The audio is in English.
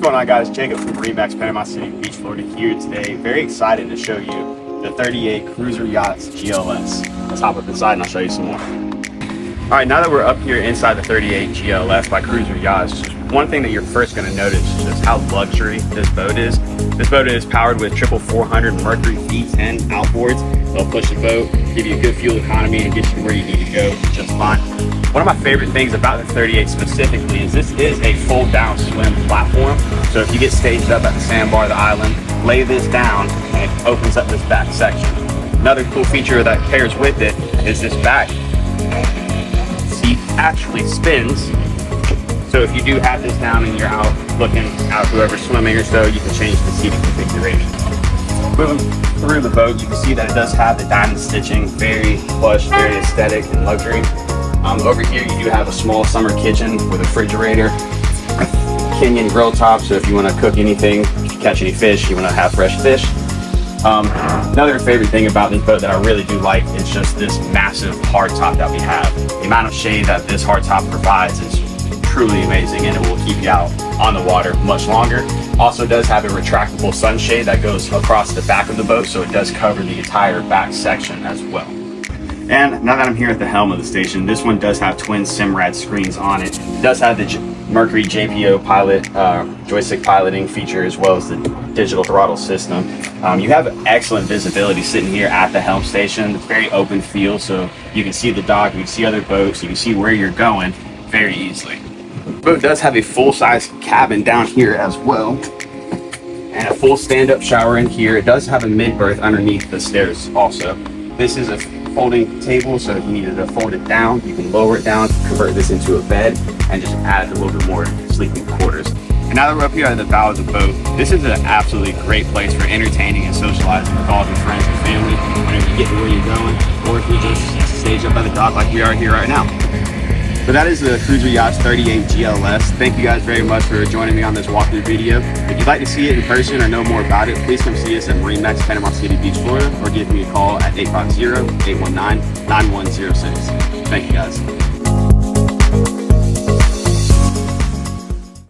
going on, guys? Jacob from MarineMax, Panama City Beach, Florida here today. Very excited to show you the 38 Cruiser Yachts GLS. Let's hop up inside and I'll show you some more. All right, now that we're up here inside the 38 GLS by Cruiser Yachts, one thing that you're first going to notice is just how luxury this boat is. This boat is powered with 400 Mercury V10 outboards. They'll push the boat, give you a good fuel economy, and get you where you need to go just fine. One of my favorite things about the 38 specifically is this is a full down swim platform. So if you get staged up at the sandbar of the island, lay this down and it opens up this back section. Another cool feature that pairs with it is this back seat actually spins. So if you do have this down and you're out looking out whoever's swimming or so, you can change the seating configuration. Moving through the boat, you can see that it does have the diamond stitching, very plush, very aesthetic and luxury. Over here you do have a small summer kitchen with a refrigerator, Kenyan grill top, so if you want to cook anything, if you catch any fish, you want to have fresh fish. Another favorite thing about this boat that I really do like is just this massive hard top that we have. The amount of shade that this hard top provides is truly amazing, and it will keep you out on the water much longer. Also does have a retractable sunshade that goes across the back of the boat, so it does cover the entire back section as well. And now that I'm here at the helm of the station, this one does have twin Simrad screens on it. It does have the Mercury JPO pilot, joystick piloting feature, as well as the digital throttle system. You have excellent visibility sitting here at the helm station. It's very open field, so you can see the dock, you can see other boats, you can see where you're going very easily. The boat does have a full-size cabin down here as well, and a full stand-up shower in here. It does have a mid-berth underneath the stairs also. This is a folding table, so if you needed to fold it down, you can lower it down, convert this into a bed, and just add a little bit more sleeping quarters. And now that we're up here at the bow of the boat, this is an absolutely great place for entertaining and socializing with all of your friends and family whenever you get to where you're going, or if you just stage up at the dock like we are here right now. So that is the Cruiser Yachts 38 GLS. Thank you guys very much for joining me on this walkthrough video. If you'd like to see it in person or know more about it, please come see us at MarineMax, Panama City Beach, Florida, or give me a call at 850-819-9106. Thank you guys.